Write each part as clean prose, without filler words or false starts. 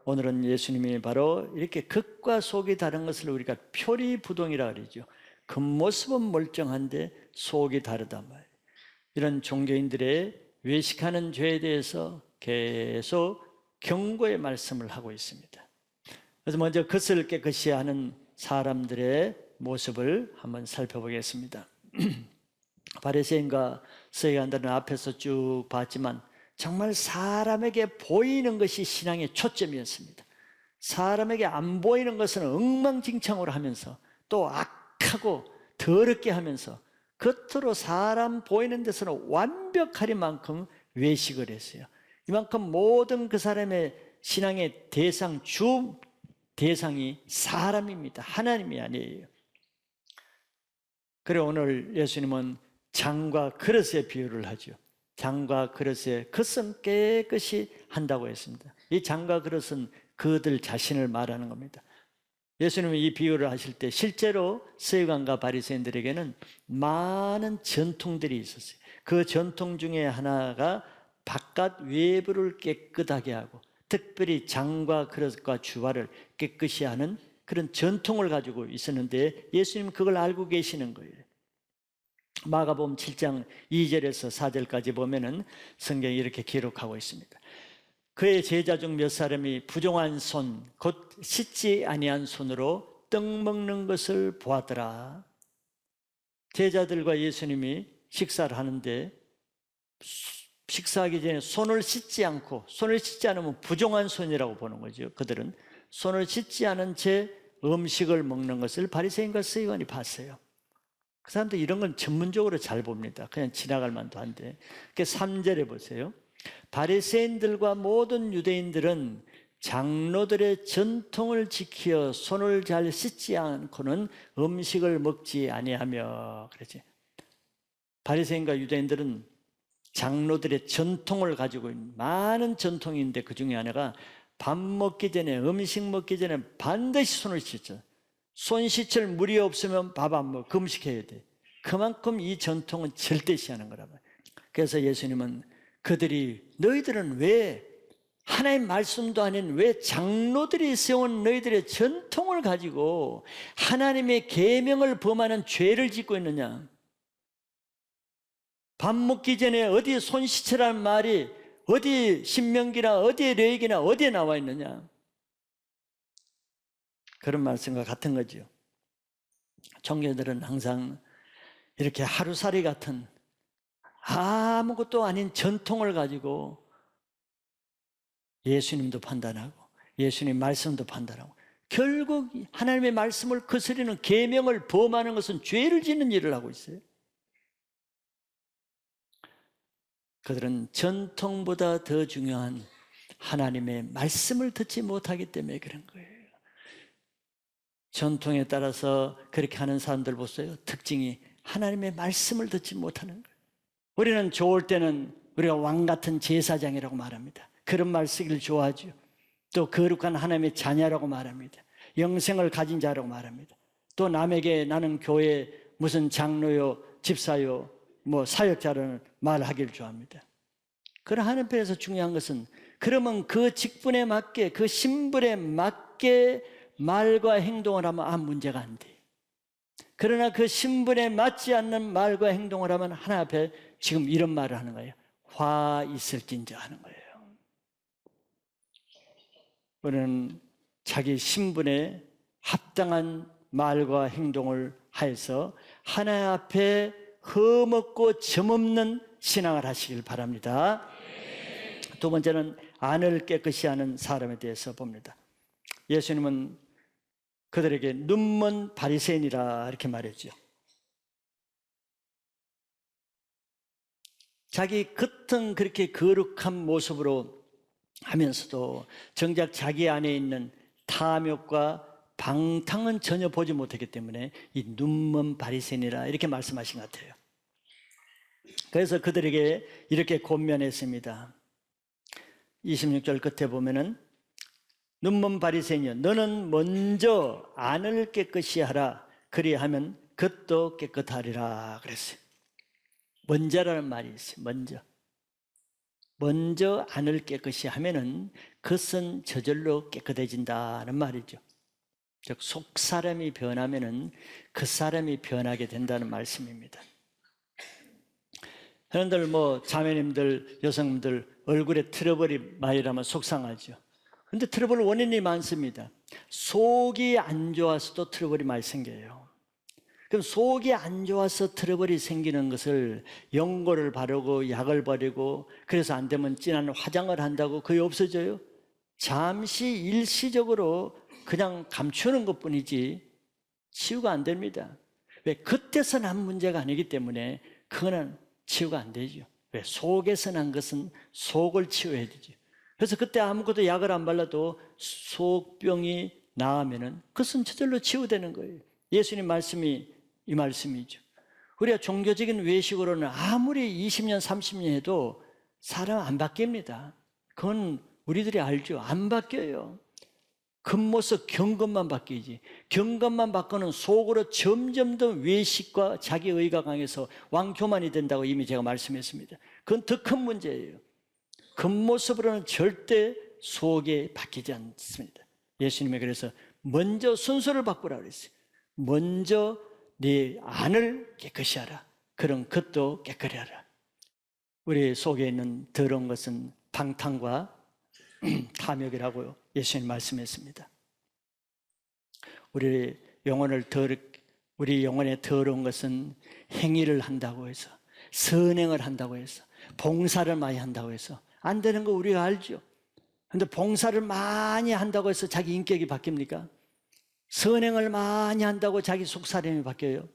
오늘은 예수님이 바로 이렇게 겉과 속이 다른 것을 우리가 표리부동이라 그러죠. 겉모습은 멀쩡한데 속이 다르단 말이에요. 이런 종교인들의 외식하는 죄에 대해서 계속 경고의 말씀을 하고 있습니다. 그래서 먼저 겉을 깨끗이 하는 사람들의 모습을 한번 살펴보겠습니다. 바리새인과 서기관들은 앞에서 쭉 봤지만 정말 사람에게 보이는 것이 신앙의 초점이었습니다. 사람에게 안 보이는 것은 엉망진창으로 하면서 또 악하고 더럽게 하면서 겉으로 사람 보이는 데서는 완벽하리만큼 외식을 했어요. 이만큼 모든 그 사람의 신앙의 대상이 사람입니다. 하나님이 아니에요. 그래 오늘 예수님은 장과 그릇의 비유를 하죠. 장과 그릇의 겉은 깨끗이 한다고 했습니다. 이 장과 그릇은 그들 자신을 말하는 겁니다. 예수님은 이 비유를 하실 때 실제로 서기관과 바리새인들에게는 많은 전통들이 있었어요. 그 전통 중에 하나가 바깥 외부를 깨끗하게 하고 특별히 장과 그릇과 주화를 깨끗이 하는 그런 전통을 가지고 있었는데 예수님은 그걸 알고 계시는 거예요. 마가복음 7장 2절에서 4절까지 보면은 성경이 이렇게 기록하고 있습니다. 그의 제자 중 몇 사람이 부정한 손, 곧 씻지 아니한 손으로 떡 먹는 것을 보았더라. 제자들과 예수님이 식사를 하는데 식사하기 전에 손을 씻지 않으면 부정한 손이라고 보는 거죠. 그들은 손을 씻지 않은 채 음식을 먹는 것을 바리새인과 서기관이 봤어요. 그 사람들 이런 건 전문적으로 잘 봅니다. 그냥 지나갈 만도 한데. 3절에 보세요. 바리새인들과 모든 유대인들은 장로들의 전통을 지켜 손을 잘 씻지 않고는 음식을 먹지 아니하며 그러지. 바리새인과 유대인들은 장로들의 전통을 가지고 있는 많은 전통인데 그 중에 하나가 밥 먹기 전에 음식 먹기 전에 반드시 손을 씻죠. 손 씻을 물이 없으면 밥 안 먹어. 금식해야 돼. 그만큼 이 전통은 절대시하는 거란 말이에요. 그래서 예수님은 그들이 너희들은 왜 하나님 말씀도 아닌 왜 장로들이 세운 너희들의 전통을 가지고 하나님의 계명을 범하는 죄를 짓고 있느냐? 밥 먹기 전에 어디 손 씻으라는 말이 어디 신명기나 어디에 레위기나 어디에 나와 있느냐? 그런 말씀과 같은 거죠. 종교들은 항상 이렇게 하루살이 같은 아무것도 아닌 전통을 가지고 예수님도 판단하고 예수님 말씀도 판단하고 결국 하나님의 말씀을 거스르는 계명을 범하는 것은 죄를 짓는 일을 하고 있어요. 그들은 전통보다 더 중요한 하나님의 말씀을 듣지 못하기 때문에 그런 거예요. 전통에 따라서 그렇게 하는 사람들 보세요. 특징이 하나님의 말씀을 듣지 못하는 거예요. 우리는 좋을 때는 우리가 왕 같은 제사장이라고 말합니다. 그런 말 쓰기를 좋아하죠. 또 거룩한 하나님의 자녀라고 말합니다. 영생을 가진 자라고 말합니다. 또 남에게 나는 교회 무슨 장로요, 집사요, 사역자라는 말을 하기를 좋아합니다. 그러나 하나님 편에서 중요한 것은 그러면 그 직분에 맞게 그 신분에 맞게 말과 행동을 하면 문제가 안 돼. 그러나 그 신분에 맞지 않는 말과 행동을 하면 하나님 앞에 지금 이런 말을 하는 거예요. 화 있을진저 하는 거예요. 우리는 자기 신분에 합당한 말과 행동을 하여서 하나님 앞에 흠없고 점없는 신앙을 하시길 바랍니다. 두 번째는 안을 깨끗이 하는 사람에 대해서 봅니다. 예수님은 그들에게 눈먼 바리새인이라 이렇게 말했죠. 자기 겉은 그렇게 거룩한 모습으로 하면서도 정작 자기 안에 있는 탐욕과 방탕은 전혀 보지 못했기 때문에 이 눈먼 바리새인이라 이렇게 말씀하신 것 같아요. 그래서 그들에게 이렇게 권면했습니다. 26절 끝에 보면은 눈먼 바리새인이여 너는 먼저 안을 깨끗이 하라 그리하면 겉도 깨끗하리라 그랬어요. 먼저라는 말이 있어요. 먼저. 먼저 안을 깨끗이 하면은 그것은 저절로 깨끗해진다는 말이죠. 즉 속 사람이 변하면은 그 사람이 변하게 된다는 말씀입니다. 여러분들 뭐 자매님들, 여성님들 얼굴에 트러블이 많이 나면 속상하죠. 근데 트러블 원인이 많습니다. 속이 안 좋아서도 트러블이 많이 생겨요. 그럼 속이 안 좋아서 트러블이 생기는 것을 연고를 바르고 약을 바르고 그래서 안 되면 진한 화장을 한다고 거의 없어져요? 잠시 일시적으로 그냥 감추는 것뿐이지 치유가 안 됩니다. 왜? 그때서 난 문제가 아니기 때문에 그거는 치유가 안 되죠. 왜? 속에서 난 것은 속을 치유해야 되죠. 그래서 그때 아무것도 약을 안 발라도 속병이 나으면은 그것은 저절로 치유되는 거예요. 예수님 말씀이 이 말씀이죠. 우리가 종교적인 외식으로는 아무리 20년, 30년 해도 사람 안 바뀝니다. 그건 우리들이 알죠. 안 바뀌어요. 겉모습 경건만 바뀌지. 경건만 바꾸는 속으로 점점 더 외식과 자기의가 강해서 왕교만이 된다고 이미 제가 말씀했습니다. 그건 더 큰 문제예요. 겉모습으로는 절대 속에 바뀌지 않습니다. 예수님이 그래서 먼저 순서를 바꾸라 그랬어요. 먼저 네 안을 깨끗이 하라. 그런 겉도 깨끗이 하라. 우리 속에 있는 더러운 것은 방탕과 탐욕이라고요. 예수님 말씀했습니다. 우리 영혼에 더러운 것은 행위를 한다고 해서, 선행을 한다고 해서, 봉사를 많이 한다고 해서 안 되는 거 우리가 알죠. 그런데 봉사를 많이 한다고 해서 자기 인격이 바뀝니까? 선행을 많이 한다고 자기 속사람이 바뀌어요?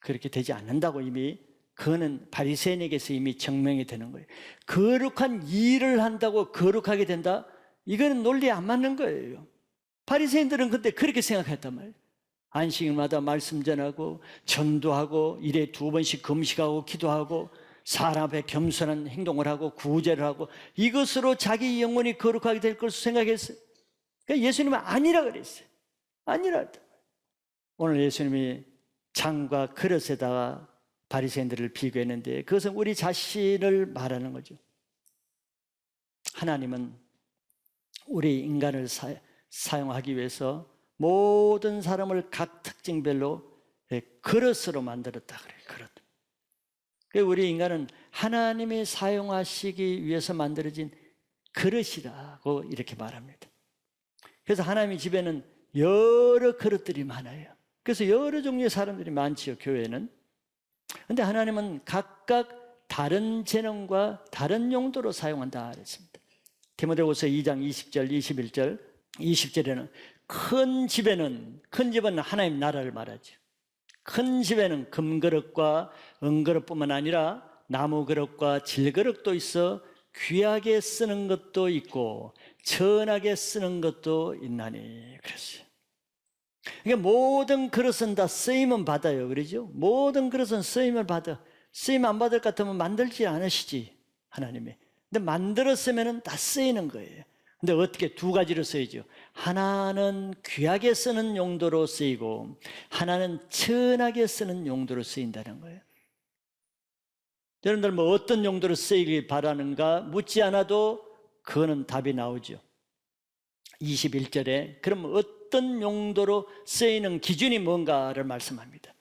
그렇게 되지 않는다고 이미 그거는 바리새인에게서 이미 증명이 되는 거예요. 거룩한 일을 한다고 거룩하게 된다? 이거는 논리에 안 맞는 거예요. 바리새인들은 그때 그렇게 생각했단 말이에요. 안식일마다 말씀 전하고 전도하고 일에 2번씩 금식하고 기도하고 사람 앞에 겸손한 행동을 하고 구제를 하고 이것으로 자기 영혼이 거룩하게 될 것을 생각했어요. 그러니까 예수님은 아니라 그랬어요. 아니라. 오늘 예수님이 장과 그릇에다가 바리새인들을 비교했는데 그것은 우리 자신을 말하는 거죠. 하나님은 우리 인간을 사용하기 위해서 모든 사람을 각 특징별로 그릇으로 만들었다 그래요. 그릇. 우리 인간은 하나님이 사용하시기 위해서 만들어진 그릇이라고 이렇게 말합니다. 그래서 하나님의 집에는 여러 그릇들이 많아요. 그래서 여러 종류의 사람들이 많지요, 교회는. 그런데 하나님은 각각 다른 재능과 다른 용도로 사용한다 그랬습니다. 디모데후서 2장 20절, 21절, 20절에는 큰 집은 하나님 나라를 말하죠. 큰 집에는 금그릇과 은그릇뿐만 아니라 나무그릇과 질그릇도 있어 귀하게 쓰는 것도 있고 천하게 쓰는 것도 있나니 그랬어요. 그러니까 모든 그릇은 다 쓰임은 받아요. 그러죠? 모든 그릇은 쓰임을 받아. 쓰임 안 받을 것 같으면 만들지 않으시지, 하나님이. 근데 만들었으면 다 쓰이는 거예요. 근데 어떻게? 2가지로 쓰이죠. 하나는 귀하게 쓰는 용도로 쓰이고 하나는 천하게 쓰는 용도로 쓰인다는 거예요. 여러분들 뭐 어떤 용도로 쓰이길 바라는가 묻지 않아도 그거는 답이 나오죠. 21절에 그럼 어떤 용도로 쓰이는 기준이 뭔가를 말씀합니다.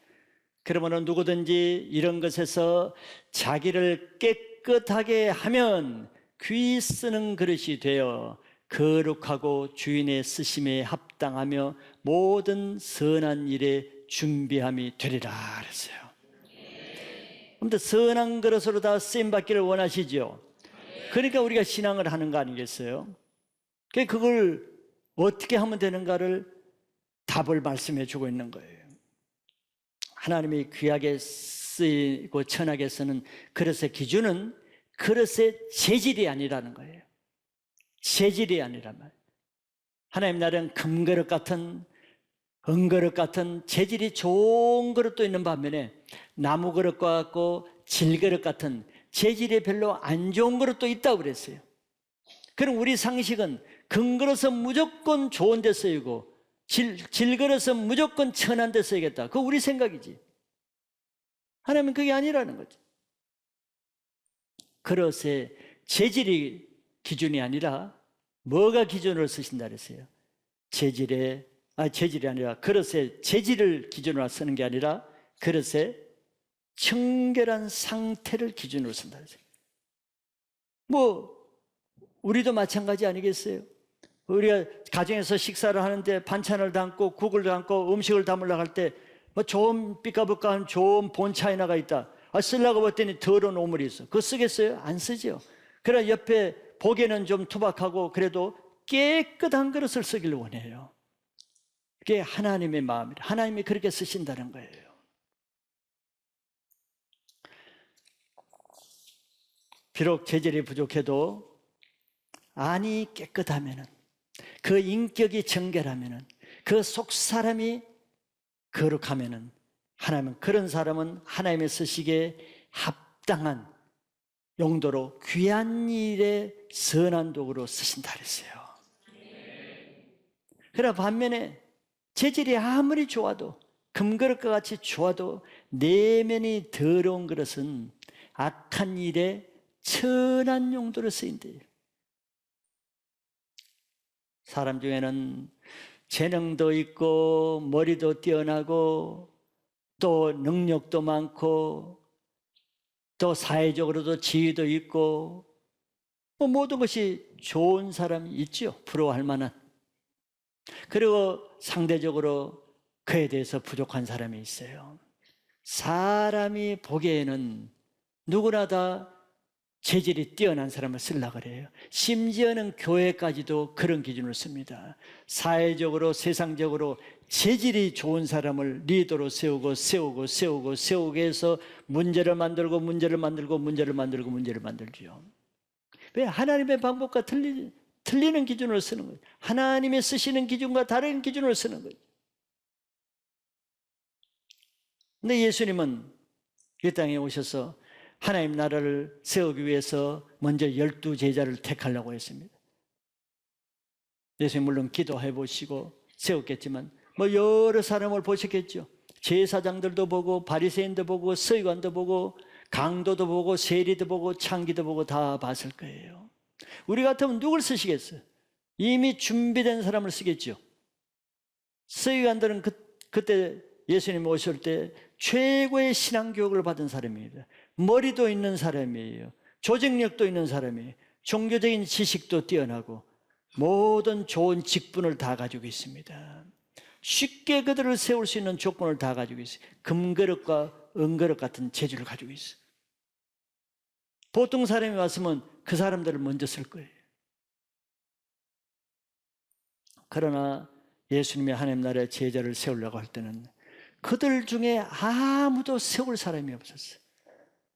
그러면 누구든지 이런 것에서 자기를 깨끗하게 하면 귀 쓰는 그릇이 되어 거룩하고 주인의 쓰심에 합당하며 모든 선한 일에 준비함이 되리라 그랬어요. 그런데 선한 그릇으로 다 쓰임받기를 원하시죠. 그러니까 우리가 신앙을 하는 거 아니겠어요? 그걸 어떻게 하면 되는가를 답을 말씀해 주고 있는 거예요. 하나님이 귀하게 쓰이고 천하게 쓰는 그릇의 기준은 그릇의 재질이 아니라는 거예요. 재질이 아니란 말이에요. 하나님 나라는 금그릇 같은 은그릇 같은 재질이 좋은 그릇도 있는 반면에 나무그릇과 같고 질그릇 같은 재질이 별로 안 좋은 그릇도 있다고 그랬어요. 그럼 우리 상식은 금그릇은 무조건 좋은 데 쓰이고 질그릇은 무조건 천한 데 쓰이겠다. 그거 우리 생각이지. 하나님은 그게 아니라는 거죠. 그릇에 재질이 기준이 아니라 뭐가 기준으로 쓰신다 그랬어요? 재질이 아니라 그릇의 재질을 기준으로 쓰는 게 아니라 그릇의 청결한 상태를 기준으로 쓴다 그랬어요. 뭐 우리도 마찬가지 아니겠어요? 우리가 가정에서 식사를 하는데 반찬을 담고 국을 담고 음식을 담으려고 할 때 뭐 좋은 삐까부까한 좋은 본 차이나가 있다. 쓰려고 봤더니 더러운 오물이 있어. 그거 쓰겠어요? 안 쓰죠. 그러나 옆에 보기에는 좀 투박하고 그래도 깨끗한 그릇을 쓰기를 원해요. 그게 하나님의 마음이에요. 하나님이 그렇게 쓰신다는 거예요. 비록 재질이 부족해도 안이 깨끗하면은, 그 인격이 정결하면은, 그 속 사람이 거룩하면은, 하나님은 그런 사람은 하나님의 쓰시기에 합당한 용도로 귀한 일에 선한 도구로 쓰신다 그랬어요. 그러나 반면에 재질이 아무리 좋아도, 금그릇과 같이 좋아도 내면이 더러운 그릇은 악한 일에 천한 용도로 쓰인대요. 사람 중에는 재능도 있고 머리도 뛰어나고 또 능력도 많고 또 사회적으로도 지위도 있고 뭐 모든 것이 좋은 사람이 있죠. 부러워할 만한. 그리고 상대적으로 그에 대해서 부족한 사람이 있어요. 사람이 보기에는 누구나 다 재질이 뛰어난 사람을 쓰려고 그래요. 심지어는 교회까지도 그런 기준을 씁니다. 사회적으로 세상적으로 재질이 좋은 사람을 리더로 세우게 해서 문제를 만들고 문제를 만들죠. 왜? 하나님의 방법과 틀리는 기준으로 쓰는 거예요. 하나님의 쓰시는 기준과 다른 기준으로 쓰는 거예요. 근데 예수님은 이 땅에 오셔서 하나님 나라를 세우기 위해서 먼저 12제자를 택하려고 했습니다. 예수님 물론 기도해 보시고 세웠겠지만 뭐 여러 사람을 보셨겠죠. 제사장들도 보고 바리새인도 보고 서기관도 보고 강도도 보고 세리도 보고 창기도 보고 다 봤을 거예요. 우리 같으면 누굴 쓰시겠어요? 이미 준비된 사람을 쓰겠죠. 서기관들은 그때 예수님 오실 때 최고의 신앙교육을 받은 사람입니다. 머리도 있는 사람이에요. 조직력도 있는 사람이에요. 종교적인 지식도 뛰어나고 모든 좋은 직분을 다 가지고 있습니다. 쉽게 그들을 세울 수 있는 조건을 다 가지고 있어요. 금그릇과 은그릇 같은 재주를 가지고 있어요. 보통 사람이 왔으면 그 사람들을 먼저 쓸 거예요. 그러나 예수님이 하나님 나라의 제자를 세우려고 할 때는 그들 중에 아무도 세울 사람이 없었어요.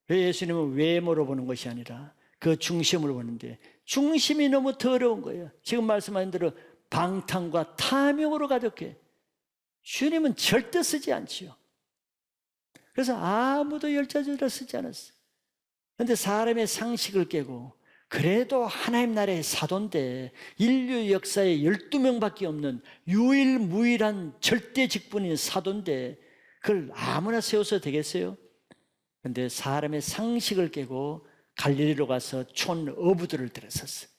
왜? 예수님은 외모로 보는 것이 아니라 그 중심으로 보는데 중심이 너무 더러운 거예요. 지금 말씀하신 대로 방탕과 탐욕으로 가득해. 주님은 절대 쓰지 않지요. 그래서 아무도 열자주라 쓰지 않았어요. 그런데 사람의 상식을 깨고 그래도 하나님 나라의 사도인데 인류 역사에 12명밖에 없는 유일무이한 절대 직분인 사도인데 그걸 아무나 세워서 되겠어요? 그런데 사람의 상식을 깨고 갈릴리로 가서 촌어부들을 데려섰어요.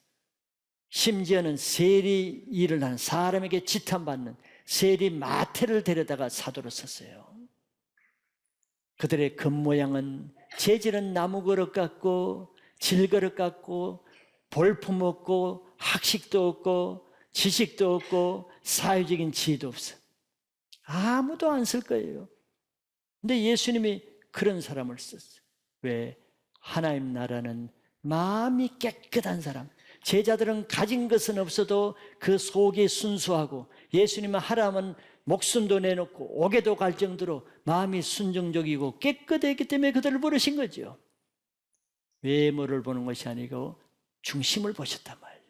심지어는 세리 일을 하는 사람에게 지탄받는 세리 마태를 데려다가 사도로 썼어요. 그들의 겉모양은 재질은 나무그릇 같고 질그릇 같고 볼품 없고 학식도 없고 지식도 없고 사회적인 지혜도 없어. 아무도 안 쓸 거예요. 근데 예수님이 그런 사람을 썼어요. 왜? 하나님 나라는 마음이 깨끗한 사람. 제자들은 가진 것은 없어도 그 속이 순수하고 예수님은 하라면 목숨도 내놓고 옥에도 갈 정도로 마음이 순종적이고 깨끗했기 때문에 그들을 부르신 거죠. 외모를 보는 것이 아니고 중심을 보셨단 말이에요.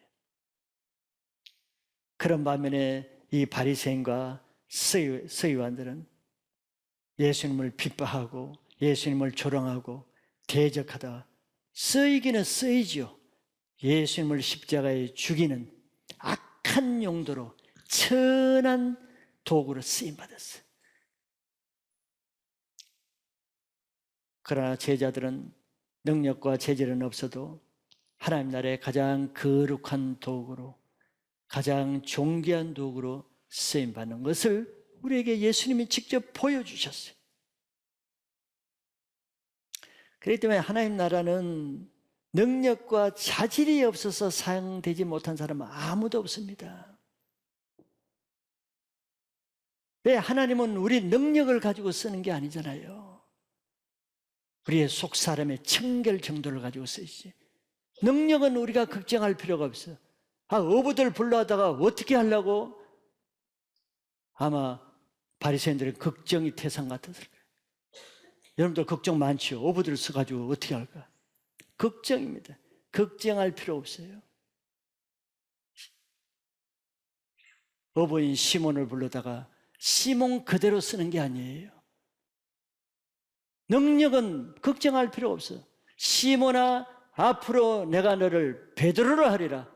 그런 반면에 이 바리새인과 서기관들은 예수님을 핍박하고 예수님을 조롱하고 대적하다 쓰이기는 쓰이죠. 예수님을 십자가에 죽이는 악한 용도로 천한 도구로 쓰임받았어요. 그러나 제자들은 능력과 재질은 없어도 하나님 나라의 가장 거룩한 도구로, 가장 존귀한 도구로 쓰임받는 것을 우리에게 예수님이 직접 보여주셨어요. 그렇기 때문에 하나님 나라는 능력과 자질이 없어서 사용되지 못한 사람은 아무도 없습니다. 왜? 하나님은 우리 능력을 가지고 쓰는 게 아니잖아요. 우리의 속 사람의 청결 정도를 가지고 쓰시지. 능력은 우리가 걱정할 필요가 없어요. 어부들 불러다가 어떻게 하려고? 아마 바리새인들은 걱정이 태산 같았을 거예요. 여러분들 걱정 많죠? 어부들 써가지고 어떻게 할까? 걱정입니다. 걱정할 필요 없어요. 어부인 시몬을 불러다가 시몬 그대로 쓰는 게 아니에요. 능력은 걱정할 필요 없어. 시몬아, 앞으로 내가 너를 베드로로 하리라.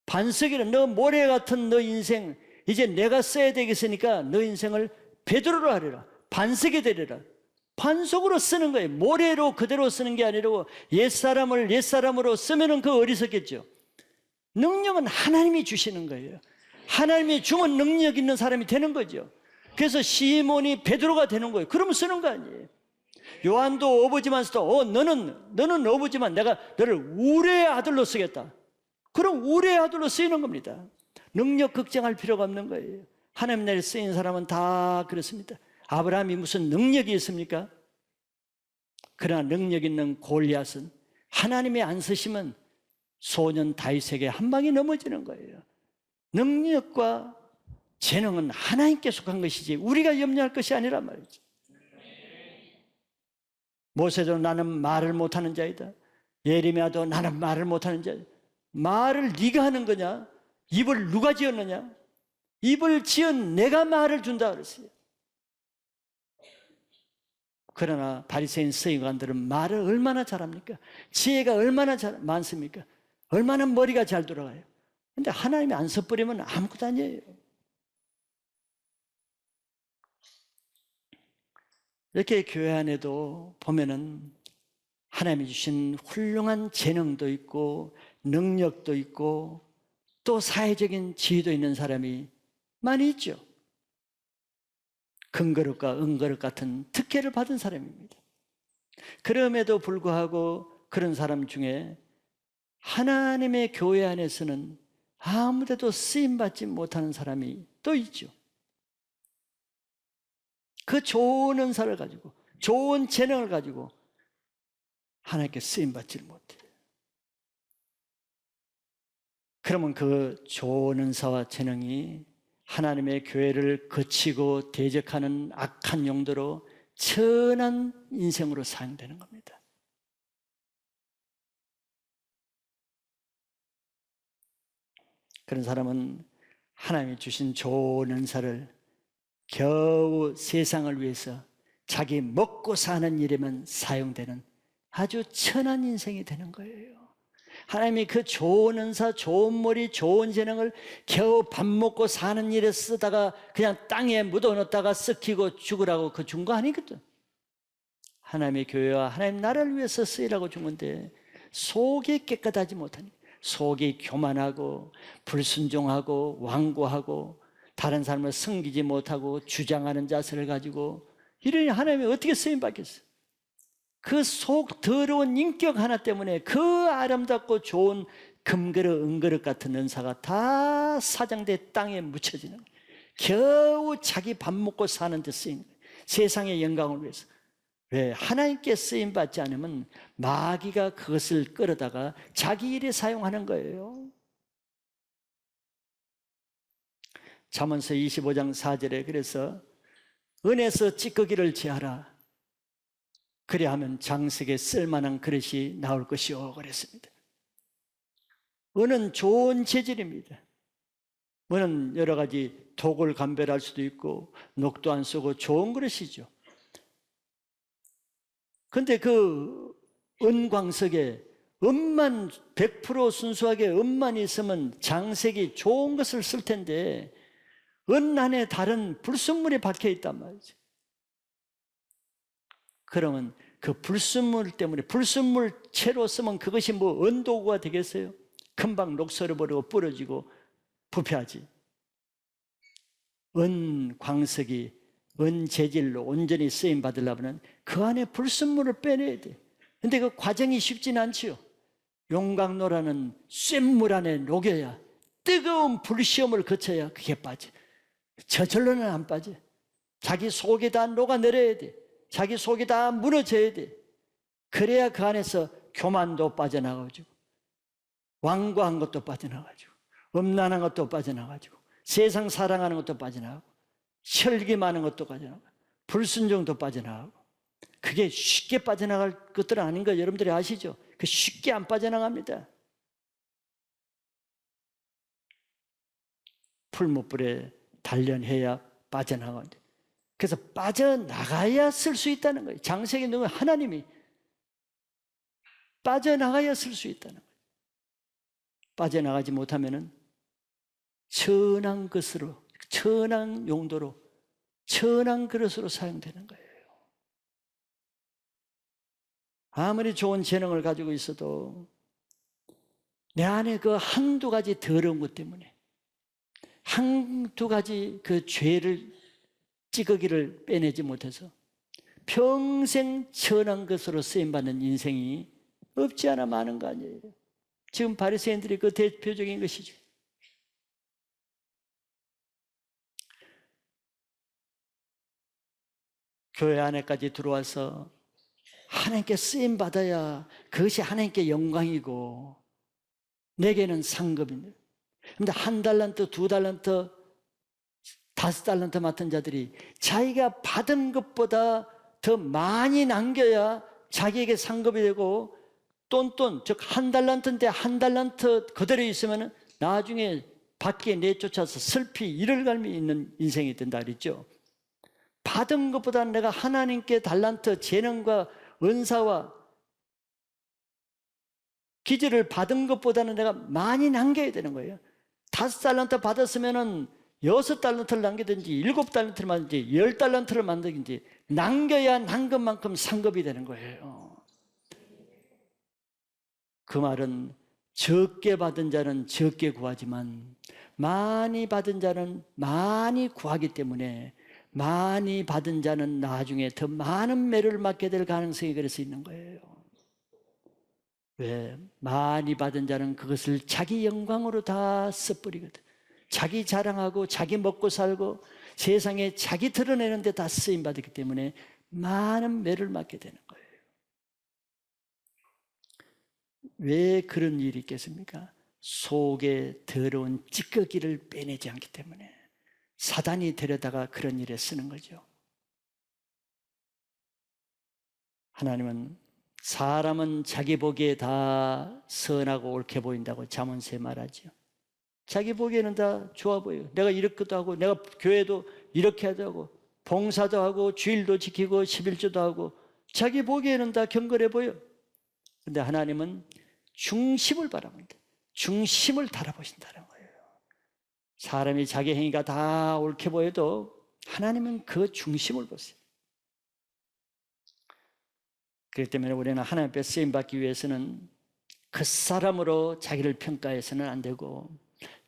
반석이라. 너 모래 같은 너 인생 이제 내가 써야 되겠으니까 너 인생을 베드로로 하리라. 반석이 되리라. 반석으로 쓰는 거예요. 모래로 그대로 쓰는 게 아니라 옛사람을 옛사람으로 쓰면은 그 어리석겠죠. 능력은 하나님이 주시는 거예요. 하나님이 주면 능력 있는 사람이 되는 거죠. 그래서 시몬이 베드로가 되는 거예요. 그러면 쓰는 거 아니에요. 요한도 어부지만서도 너는 어부지만 내가 너를 우리의 아들로 쓰겠다. 그럼 우리의 아들로 쓰이는 겁니다. 능력 걱정할 필요가 없는 거예요. 하나님 나라에 쓰인 사람은 다 그렇습니다. 아브라함이 무슨 능력이 있습니까? 그러나 능력 있는 골리앗은 하나님이 안 쓰시면 소년 다윗에게 한 방에 넘어지는 거예요. 능력과 재능은 하나님께 속한 것이지 우리가 염려할 것이 아니란 말이죠. 모세도 나는 말을 못하는 자이다. 예레미야도 나는 말을 못하는 자이다. 말을 네가 하는 거냐? 입을 누가 지었느냐? 입을 지은 내가 말을 준다 그랬어요. 그러나 바리새인 서기관들은 말을 얼마나 잘합니까? 지혜가 얼마나 많습니까? 얼마나 머리가 잘 돌아가요. 근데 하나님이 안 섣부리면 아무것도 아니에요. 이렇게 교회 안에도 보면은 하나님이 주신 훌륭한 재능도 있고 능력도 있고 또 사회적인 지혜도 있는 사람이 많이 있죠. 금그릇과 은그릇 같은 특혜를 받은 사람입니다. 그럼에도 불구하고 그런 사람 중에 하나님의 교회 안에서는 아무데도 쓰임받지 못하는 사람이 또 있죠. 그 좋은 은사를 가지고 좋은 재능을 가지고 하나님께 쓰임받지 못해요. 그러면 그 좋은 은사와 재능이 하나님의 교회를 거치고 대적하는 악한 용도로 천한 인생으로 사용되는 겁니다. 그런 사람은 하나님이 주신 좋은 은사를 겨우 세상을 위해서 자기 먹고 사는 일에만 사용되는 아주 천한 인생이 되는 거예요. 하나님이 그 좋은 은사, 좋은 머리, 좋은 재능을 겨우 밥 먹고 사는 일에 쓰다가 그냥 땅에 묻어놓다가 썩히고 죽으라고 그 준 거 아니거든. 하나님의 교회와 하나님 나라를 위해서 쓰이라고 준 건데 속이 깨끗하지 못하니 속이 교만하고 불순종하고 완고하고 다른 사람을 섬기지 못하고 주장하는 자세를 가지고 이러니 하나님이 어떻게 쓰임받겠어요? 그 속 더러운 인격 하나 때문에 그 아름답고 좋은 금그릇 은그릇 같은 은사가 다 사장돼 땅에 묻혀지는 거예요. 겨우 자기 밥 먹고 사는 데 쓰이는 거예요. 세상의 영광을 위해서. 왜? 하나님께 쓰임받지 않으면 마귀가 그것을 끌어다가 자기 일에 사용하는 거예요. 잠언서 25장 4절에 그래서 은에서 찌꺼기를 제하라. 그래야하면 장석에 쓸만한 그릇이 나올 것이요 그랬습니다. 은은 좋은 재질입니다. 은은 여러 가지 독을 감별할 수도 있고 녹도 안 쓰고 좋은 그릇이죠. 그런데 그 은광석에 은만 100% 순수하게 은만 있으면 장색이 좋은 것을 쓸 텐데 은 안에 다른 불순물이 박혀 있단 말이죠. 그러면 그 불순물 때문에, 불순물 채로 쓰면 그것이 뭐 은도구가 되겠어요? 금방 녹슬어버리고 부러지고 부패하지. 은광석이 은재질로 온전히 쓰임 받으려면 그 안에 불순물을 빼내야 돼. 근데 그 과정이 쉽지는 않지요. 용광로라는 센 물 안에 녹여야, 뜨거운 불시험을 거쳐야 그게 빠져. 저절로는 안 빠져. 자기 속에 다 녹아내려야 돼. 자기 속이 다 무너져야 돼. 그래야 그 안에서 교만도 빠져나가지고, 완고한 것도 빠져나가지고, 음란한 것도 빠져나가지고, 세상 사랑하는 것도 빠져나가고, 혈기 많은 것도 빠져나가고, 불순종도 빠져나가고. 그게 쉽게 빠져나갈 것들은 아닌 거 여러분들이 아시죠? 그 쉽게 안 빠져나갑니다. 풀무불에 단련해야 빠져나가는데, 그래서 빠져나가야 쓸 수 있다는 거예요. 장세기 누구 하나님이 빠져나가야 쓸 수 있다는 거예요. 빠져나가지 못하면은 천한 것으로, 천한 용도로, 천한 그릇으로 사용되는 거예요. 아무리 좋은 재능을 가지고 있어도 내 안에 그 한두 가지 더러운 것 때문에, 한두 가지 그 죄를, 찌꺼기를 빼내지 못해서 평생 천한 것으로 쓰임받는 인생이 없지 않아 많은 거 아니에요. 지금 바리새인들이 그 대표적인 것이죠. 교회 안에까지 들어와서 하나님께 쓰임받아야 그것이 하나님께 영광이고 내게는 상급입니다. 그런데 1달란트, 2달란트, 5달란트 맡은 자들이 자기가 받은 것보다 더 많이 남겨야 자기에게 상급이 되고, 똔똔, 즉 1달란트인데 1달란트 그대로 있으면 나중에 밖에 내쫓아서 슬피 이를 갈미 있는 인생이 된다 그랬죠. 받은 것보다 내가 하나님께 달란트, 재능과 은사와 기질을 받은 것보다는 내가 많이 남겨야 되는 거예요. 5달란트 받았으면은 6달란트를 남기든지 7달란트를 만들든지 10달란트를 만들든지 남겨야 남은 만큼 상급이 되는 거예요. 그 말은 적게 받은 자는 적게 구하지만 많이 받은 자는 많이 구하기 때문에 많이 받은 자는 나중에 더 많은 매를 맞게 될 가능성이 그래서 있는 거예요. 왜? 많이 받은 자는 그것을 자기 영광으로 다 써버리거든. 자기 자랑하고 자기 먹고 살고 세상에 자기 드러내는 데 다 쓰임받았기 때문에 많은 매를 맞게 되는 거예요. 왜 그런 일이 있겠습니까? 속에 더러운 찌꺼기를 빼내지 않기 때문에 사단이 데려다가 그런 일에 쓰는 거죠. 하나님은 사람은 자기 보기에 다 선하고 옳게 보인다고 잠언서에 말하죠. 자기 보기에는 다 좋아 보여요. 내가 이렇게도 하고, 내가 교회도 이렇게 하자고, 봉사도 하고, 주일도 지키고, 11조도 하고, 자기 보기에는 다 경건해 보여. 그런데 하나님은 중심을 바라봅니다. 중심을 달아보신다는 거예요. 사람이 자기 행위가 다 옳게 보여도 하나님은 그 중심을 보세요. 그렇기 때문에 우리는 하나님 앞에 쓰임받기 위해서는 그 사람으로 자기를 평가해서는 안 되고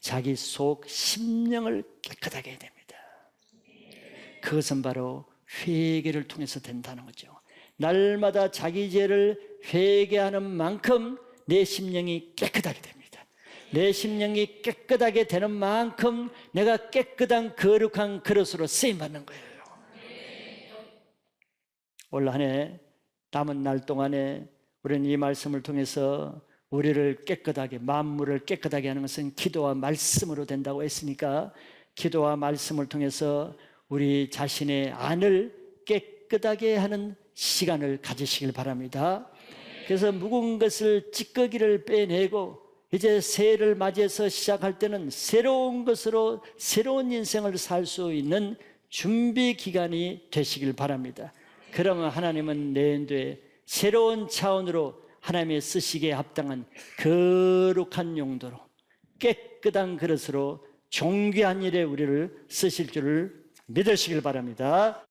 자기 속 심령을 깨끗하게 해야 됩니다. 그것은 바로 회개를 통해서 된다는 거죠. 날마다 자기 죄를 회개하는 만큼 내 심령이 깨끗하게 됩니다. 내 심령이 깨끗하게 되는 만큼 내가 깨끗한 거룩한 그릇으로 쓰임받는 거예요. 올 한 해 남은 날 동안에 우리는 이 말씀을 통해서 우리를 깨끗하게, 만물을 깨끗하게 하는 것은 기도와 말씀으로 된다고 했으니까 기도와 말씀을 통해서 우리 자신의 안을 깨끗하게 하는 시간을 가지시길 바랍니다. 그래서 묵은 것을, 찌꺼기를 빼내고 이제 새해를 맞이해서 시작할 때는 새로운 것으로 새로운 인생을 살 수 있는 준비 기간이 되시길 바랍니다. 그러면 하나님은 내년도에 새로운 차원으로 하나님의 쓰시기에 합당한 거룩한 용도로 깨끗한 그릇으로 존귀한 일에 우리를 쓰실 줄을 믿으시길 바랍니다.